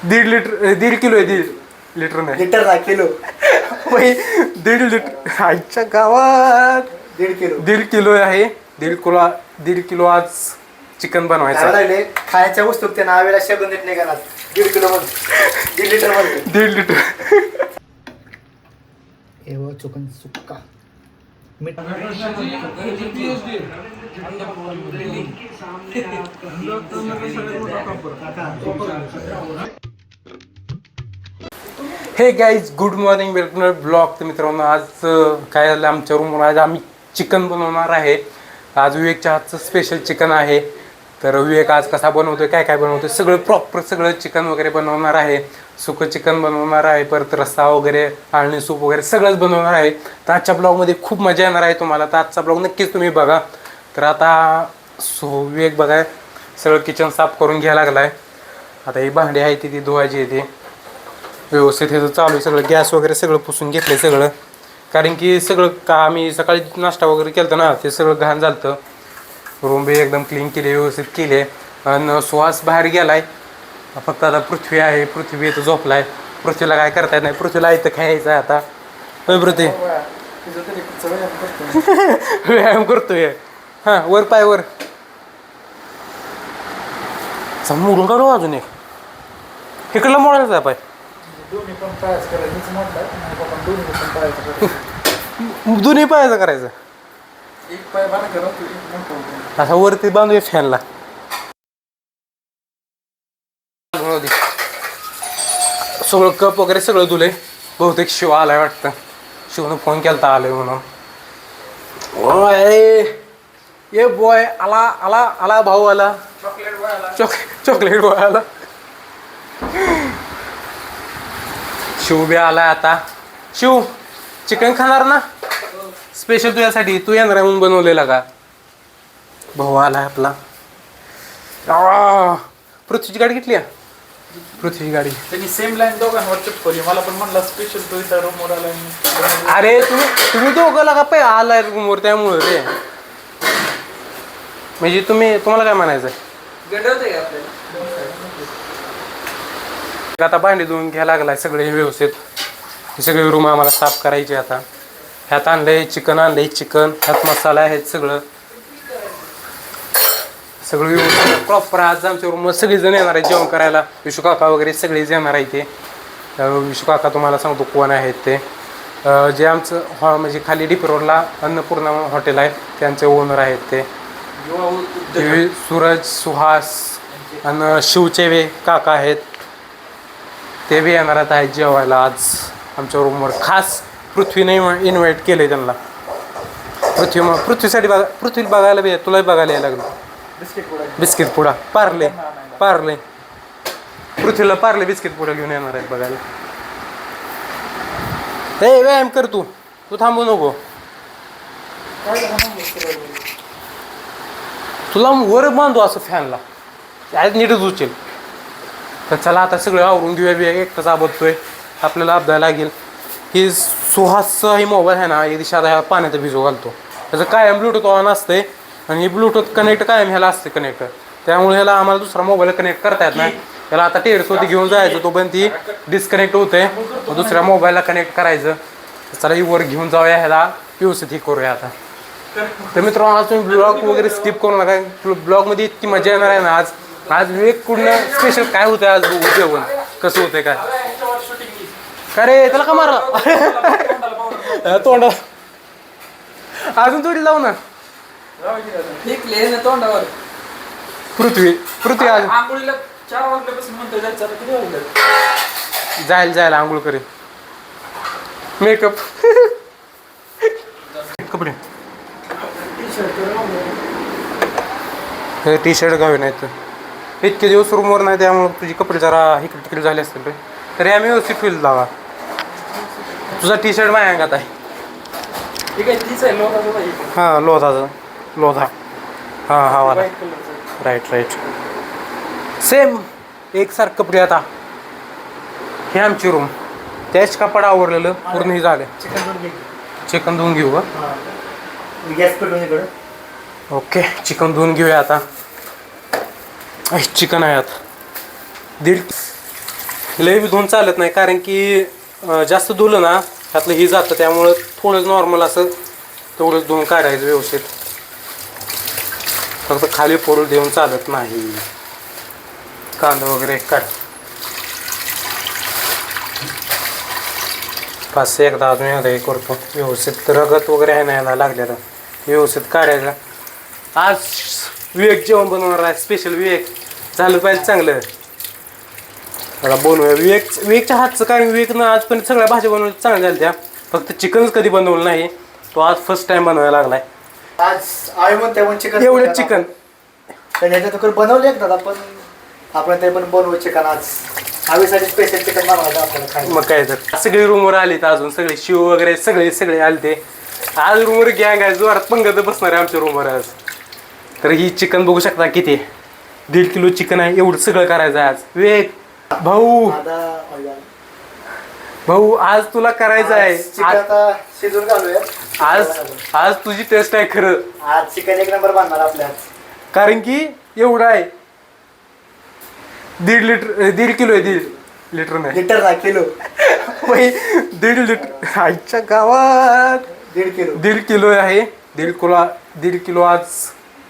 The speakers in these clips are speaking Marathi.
दीड किलो आहे. 1.5 लिटर नाही, लिटर ना किलो. 1.5 लिटर आजच्या गावात 1.5 किलो आहे. 1.5 किलो आज चिकन बनवायचं लागले. खायच्या वस्तू त्या नावेला शब्द नीट नाही करणार. 1.5 किलो मध्ये 1.5 लिटर मध्ये 1.5 लिटर. हे व चिकन सुक्का मीठ. हे guys, good morning, welcome blog. तर मित्रांनो, आज काय झालं आमच्या रूमवर, आज आम्ही चिकन बनवणार आहे. आज विवेकच्या हातचं स्पेशल चिकन आहे. तर विवेक आज कसा बनवतोय, काय काय बनवतोय, सगळं प्रॉपर सगळं चिकन वगैरे बनवणार आहे. सुकं चिकन बनवणार आहे, परत रस्सा वगैरे, आळणी सूप वगैरे सगळंच बनवणार आहे. तर आजच्या ब्लॉगमध्ये खूप मजा येणार आहे तुम्हाला. तर आजचा ब्लॉग नक्कीच तुम्ही बघा. तर आता विवेक बघा सगळं किचन साफ करून घ्यायला लागला आहे. आता ही भांडी आहे ती धुवायची आहे, ती व्यवस्थित हे चालू आहे. सगळं गॅस वगैरे सगळं पुसून घेतलं सगळं, कारण की सगळं का आम्ही सकाळी नाश्ता वगैरे केलं ना, ते सगळं घाण झालं होतं. रूम बी एकदम क्लीन केले, व्यवस्थित केले. आणि सुहास बाहेर गेला आहे. फक्त आता पृथ्वी आहे, पृथ्वी इथं झोपला आहे. पृथ्वीला काय करता येत नाही, पृथ्वीला इथं खायचं आहे आता. होय पृथ्वी, व्यायाम करतोय. हां, वर पाय वर मोडून काढू अजून एक, इकडला मोडायचा पाय. दोन्ही पायाचं करायचं. असा वरती बांधूया फॅनला. सगळं कप वगैरे सगळं धुले. बहुतेक शिव आलाय वाटतं. शिवनं फोन केलता आलोय म्हणून. ये बॉय आला आला आला, भाऊ आला, चॉकलेट बॉय आला. शिव बी आलाय आता. शिव, चिकन खाणार ना? स्पेशल तुझ्यासाठी, तू येणार आहे म्हणून बनवलेला का? भाऊ आलाय आपला. पृथ्वीची गाडी घेतली आहे. पृथ्वीची गाडी त्यांनी सेम लाईन दोघांवर चिपकवली. मला पण म्हणला स्पेशल तो इथं रूमवर आलाय. अरे तुम्ही दोघं लागा पाय आलाय रूमवर, त्यामुळं रे. म्हणजे तुम्हाला काय म्हणायचं आहे? आता भांडी धुवून घ्यायला लागलाय सगळे व्यवस्थित. हे सगळे रूम आम्हाला साफ करायचे. आता ह्यात आणलंय चिकन, ह्यात मसाला आहे सगळं व्यवस्थित प्रॉपर. आज आमच्या रूमवर सगळेजण येणार आहे जेवण करायला. विशू काका वगैरे सगळेच येणार आहे. ते विशू काका तुम्हाला सांगतो कोण आहेत ते. जे आमचं म्हणजे खाली डीपी रोडला अन्नपूर्णा हॉटेल आहे, त्यांचे ओनर आहेत ते. सूरज, सुहास आणि शिवचे काका आहेत, ते बी येणार आहेत जेवायला आज आमच्या रूमवर. खास पृथ्वीने इन्व्हाइट केले त्यांना. पृथ्वीसाठी पृथ्वी बघायला बी, तुलाही बघायला यायला लागलं. बिस्किट पुडा, पार्ले पृथ्वीला पार्ले बिस्किट पुडा घेऊन येणार आहेत बघायला. हे व्यायाम कर, तू थांबू नको. तुला वर बांधू असं फॅनला, आज नीटच उचल. तर चला आता सगळं आवरून घेऊया. बी एकटाच आबदतोय, आपल्याला अपदायला लागेल. ही सुहासचा ही मोबाईल आहे ना, एक दिवशी आता ह्या पाण्यात भिजू घालतो. त्याचं कायम ब्लूटूथ ऑन असते आणि हे ब्लूटूथ कनेक्ट कायम ह्याला असते कनेक्ट. त्यामुळे ह्याला आम्हाला दुसरा मोबाईल कनेक्ट करता येत नाही. त्याला आता टेरेसवरती घेऊन जायचं, तोपर्यंत ती डिस्कनेक्ट होते. दुसऱ्या मोबाईलला कनेक्ट करायचं. चला ही वर घेऊन जाऊया, ह्याला व्यवस्थित ही करूया आता. तर मित्रांनो, आज तुम्ही ब्लॉग वगैरे स्किप करू नका. ब्लॉगमध्ये इतकी मजा येणार आहे ना. आज विवेक पूर्ण स्पेशल काय होतं आज जेवण कसं होतंय काय रे, त्याला का मारा तोंडा अजून थोडी लावू ना. तोंडावर पृथ्वी आज आंघोळीला 4 वाजल्यापासून म्हणतोय जायचं. किती वाजले? जायला आंघोळ करेल. मेकअप कपडे टी शर्ट घावे नाही तर इतके दिवस रूमवर नाही, त्यामुळे तुझी कपडे जरा इकडे तिकडे झाले असतील रे. तरी आम्ही व्यवस्थित फील लावा. तुझा टी शर्ट माझ्या अंगात आहे. हां, लोधा हां हा वाला. राईट सेम एकसारखं कपडे. आता हे आमची रूम, त्याच कपडा आवरलेलं पूर्ण हे झालं. चिकन धुवून घेऊ का? गॅस पेटवून इकडं. ओके, चिकन धुवून घेऊया आता. चिकन आहे आता लय बी धुवून चालत नाही, कारण की जास्त धुलं ना त्यातलं ही जातं, त्यामुळं थोडं नॉर्मल असं तेवढंच धुवून काढायचं व्यवस्थित. फक्त खाली पडू देऊन चालत नाही. कांदा वगैरे काढ. पाच एकदा अजून एकदा हे करतो व्यवस्थित. रगत वगैरे आहे ना लागलेलं व्यवस्थित काढायचं. आज विवेक जेवण बनवणार आहे स्पेशल. विवेक झालं पाहिजे चांगलं. मला बनवूया विवेकच्या हातचं, कारण विवेकनं आजपर्यंत सगळ्या भाज्या बनवल्या चांगल्या झाल्या त्या, फक्त चिकनच कधी बनवलं नाही. तो आज फर्स्ट टाइम बनवायला लागलाय. आज आई म्हणते पण चिकन एवढं चिकन तर बनवले एकदा, पण आपण तरी पण बनवू चिकन आज. हवेसाठी स्पेशल चिकन बनवायचं आपल्याला खायला. मग काय तर सगळे रूमवर आले तर अजून सगळे शिव वगैरे सगळे आले ते. आज रूमवर गँग आहे, जोरात पंगत बसणार आहे आमच्या रूमवर आज. तर ही चिकन बघू शकता किती 1.5 किलो चिकन आहे. एवढं सगळं करायचं आहे आज. विवेक भाऊ आज तुला करायचं आहे. चिकन आता शिजून घालूया. आज तुझी टेस्ट आहे खरं. आज चिकन एक नंबर बनणार आपल्या. कारण की एवढं आहे 1.5 किलो आहे. 1.5 लिटर नाही, लिटर ना किलो. 1.5 लिटर आईच्या गावात 1.5 किलो आहे. 1.5 किलो आज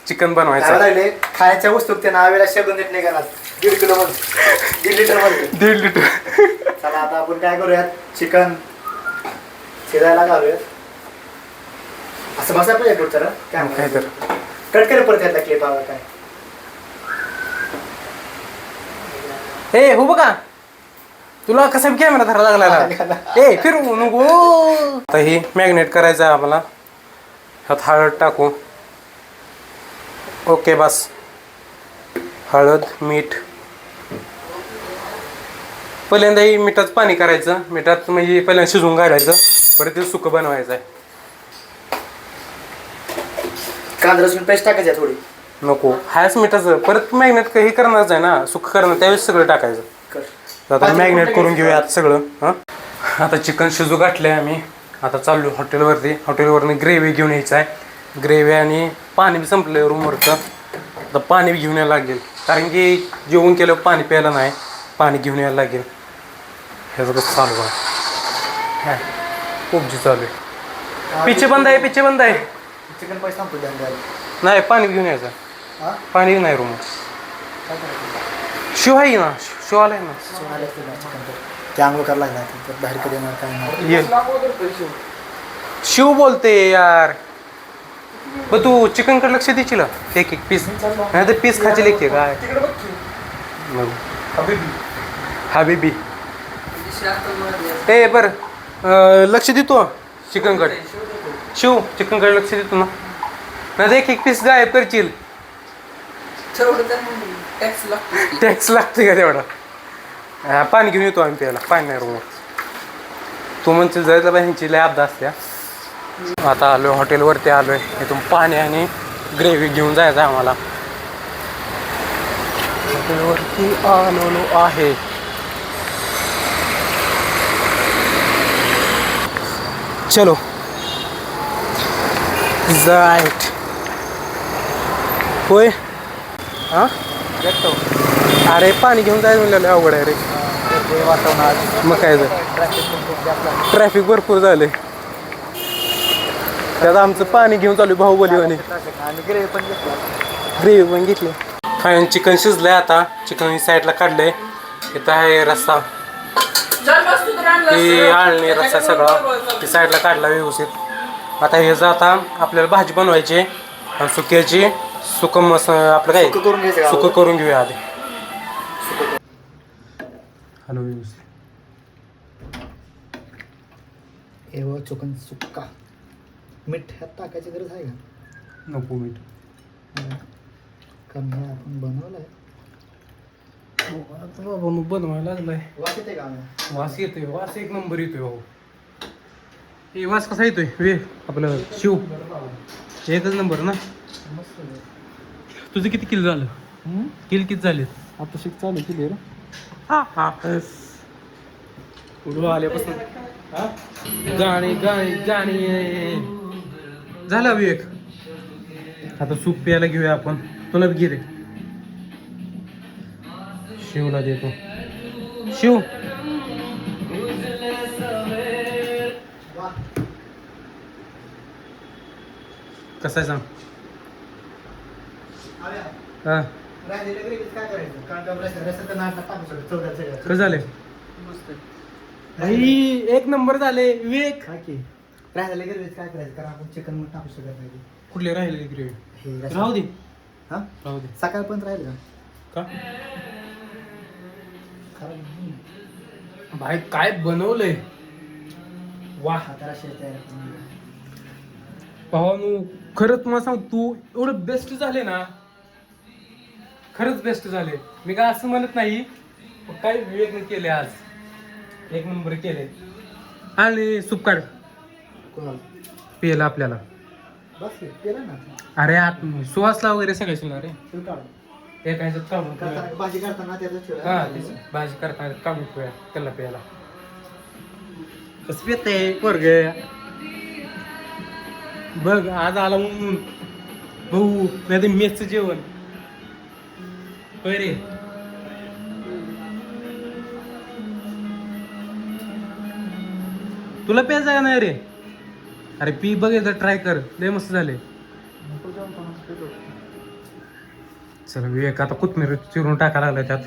चिकन बनवायचं लागले. खायच्या वस्तू ते नावेला शब्द नीट नाही करणार. 1.5 किलो मध्ये 1.5 लिटर मध्ये 1.5 लिटर. चला आता आपण काय करूयात, चिकन शिजायला घालूयात. असं मसा पाहिजे तर काय तर कट कर परत यातला क्लिप आला काय. हे हो बघा तुला कसा कॅमेरा धरा लागला. ए फिरवू नको. आता हे मॅग्नेट करायचं आहे आम्हाला. ह्यात हळद टाकू. ओके बस. हळद मीठ. पहिल्यांदा ही मिठाचं पाणी करायचं. मिठात म्हणजे पहिल्यांदा शिजवून काढायचं, परत ते सुकं बनवायचं आहे. कांदा लसूण पेस्ट टाकायची आहे थोडी. नको हायच मिठाचं परत मॅग्नेट हे करणारच आहे ना, सुकं करणार त्यावेळेस सगळं टाकायचं. आता मॅग्नेट करून घेऊया आता सगळं. हां आता चिकन शिजू घातलं आहे आम्ही. आता चाललो हॉटेलवरती. हॉटेलवरनं ग्रेव्ही घेऊन यायचं आहे. ग्रेव्ही आणि पाणी बी संपलं आहे रूमवरचं. आता पाणी बी घेऊन यायला लागेल, कारण की जेवण केलं पाणी प्यायला नाही. पाणी घेऊन यायला लागेल. ह्याचं कसं चालू आहे. पबजी चालू आहे. पिच्छे बंद आहे. चिकन पैसे संपू द्या. नाही पाणी घेऊन यायचं. पाणी नाही रूम. शिव आहे ना, शिव आलाय ना. ते आंघोळ करायला लागला बाहेर कधी येणार काय नाही. शिव बोलते यार. पण तू चिकन कडे लक्ष द्यायची ना. एक पीस नाही तर पीस खायचे लेखे काय. हबीबी ए बर लक्ष देतो चिकनकडे. शिव चिकनकडे लक्ष देतो ना. नाही एक पीस गायब करशील. टॅक्स लागते का तेवढा. पाणी घेऊन येतो आम्ही प्यायला. पाणी नाही रूम. तू म्हणशील जायला पाहिजे ह्यांची लय अपदा असते. आता आलो हॉटेलवरती आलोय. इथून पाणी आणि ग्रेव्ही घेऊन जायचं आहे आम्हाला. हॉटेलवरती आलेलो आहे. चलो राईट. होय हां अरे पाणी घेऊन जायचं म्हणलं अवघड आहे रे. मग काय ट्रॅफिक भरपूर झालंय. त्यात आमचं पाणी घेऊन चालू बाहुबलीवानी. ग्रेव्ही पण घेतली. फायन चिकन शिजलंय. आता चिकन साईडला काढलंय. इथं आहे रस्सा. ती आळणी रस्सा सगळा ती साईडला काढला व्यवस्थित. आता हे जाता आपल्याला भाजी बनवायची आहे सुक्याची. सुकं आपलं काय सुकं करून घेऊया आधी. हॅलो व्यवस्थित. हे चिकन सुक्का. मीठ ह्यात टाकायची गरज आहे का? नको मीठ. कारण हे आपण बनवलंय. बनवायला लागलाय. वास येते का? वास येतोय. वास एक नंबर येतोय भाऊ. हे वास कसा येतोय वे आपलं शिव एकच नंबर ना. तुझं किती किलो झालं? किती झाले? आता शिक चालू केली रे. हा हा उडू आल्यापासून गाणी गाणी गाणी झाला विवेक. आता सूप प्यायला घेऊया आपण. तुला घे रे. शिवला देतो. शिव वा. कसं आहे सांग. आल्या. हा राहिलेलं ग्रेव्हीत काय करायचं? कारण का रस्त्याचं नाट टाकू शकतो चौदा सगळं. कसं झाले भाई एक नंबर झाले विवेक. काय की राहिलेलं ग्रेव्हीत काय करायचं? कारण आपण चिकन मग टाकू शकत नाही. कुठले राहिले ग्रेव्ही हे रस्सा- राहू दे हा राहू दे सकाळपर्यंत राहिलं का? का खरं नाही. भाई काय बनवलंय वा. हाताला शेत तयार करून. भावानू खरंच मला सांग तू एवढं बेस्ट झाले ना खरंच बेस्ट झाले. मी काय असं म्हणत नाही पण काय विवेकने केले आज एक नंबर केले. आणि सूप काढ कोणाला? पियला आपल्याला. बस की, केलं ना. अरे आत सुहासला वगैरे सगळ्याशी ना रे शिव काढ. एका ह्याच्यात काढून पिऊया. करताना भाजी करताना त्याचं शिव. हा तेच. भाजी करताना काढून पिऊया त्याला प्यायला. कसं पिते पोरग बघ आज आला म्हणून भाऊ नाही मेसचं जेवण होय रे. तुला प्यायचं का नाही रे. अरे पी बघ एकदा ट्राय कर लय मस्त झाले. चल विवेक आता कोथमीर चिरून टाकायला लागला त्यात.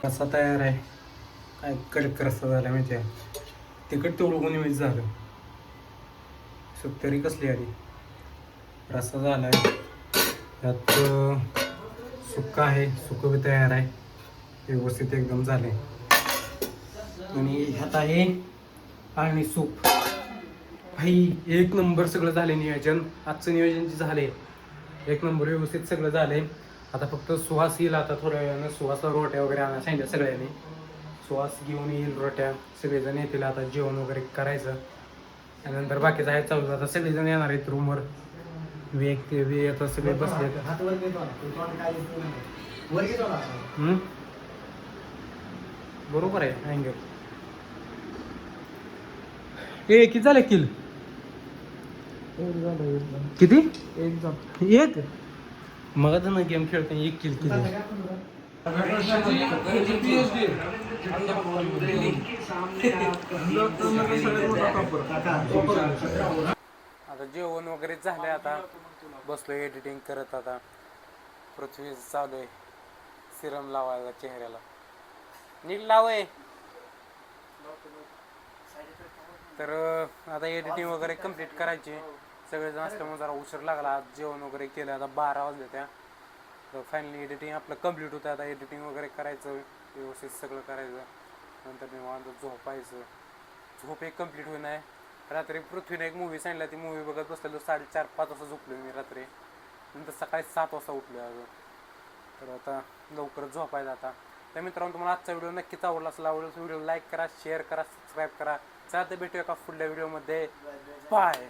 कसा तयार आहे काय कडक रस्ता झाला माहिती आहे. तिकट तेवढं कोणी मिस झालं. सुतरी कसली आली रस्सा झाला आहे त्यात सुक्का आहे सुकं बी तयार आहे व्यवस्थित एकदम झाले. आणि ह्यात आहे आणि सूप. भाई एक नंबर सगळं झाले नियोजन. आजचं नियोजन जे झाले एक नंबर व्यवस्थित सगळं झालंय. आता फक्त सुहास येईल आता थोड्या वेळानं. सुहासला रोट्या वगैरे आणायला सांगितलं सगळ्यांनी. सुहास घेऊन येईल रोट्या सगळेजण येतील आता जेवण वगैरे करायचं. त्यानंतर बाकीचं आहे चालू. आता सगळेजण येणार आहेत रूमवर. वेग ते वे आता सगळे बसले. हात वर घेतो ना. तू तोंड काय दिसत नाही. वर घेतो ना. बरोबर आहे अँगल. ए किती झाले किल किती एक मग आता ना गेम खेळताना एक किल किती. आता जेवण वगैरे झालंय. आता बसलो एडिटिंग करत. आता पृथ्वी चालू आहे सिरम लावायला चेहऱ्याला. नीट लावय. तर आता एडिटिंग वगैरे कम्प्लीट करायची. सगळेजण असल्यामुळे जरा उशीर लागला. आज जेवण वगैरे केलं. आता 12 वाजले त्या. तर फायनली एडिटिंग आपलं कम्प्लीट होतं. आता एडिटिंग वगैरे करायचं व्यवस्थित सगळं करायचं. नंतर निवांत झोपायचं. झोप एक कम्प्लीट होईन आहे. रात्री पृथ्वीने एक मूवी सांगितला. ती मूवी बघत बसलेलो 4:30-5 वाजता झोपलो मी रात्री. नंतर सकाळी 7 वाजता उठलो अजून. तर आता लवकरच झोपायचं आता. त्या मित्रांनो तुम्हाला आजचा व्हिडिओ नक्कीच आवडला असेल. आवडला व्हिडिओ लाईक करा शेअर करा सबस्क्राईब करा. चालतं भेटूया का पुढल्या व्हिडिओमध्ये. बाय.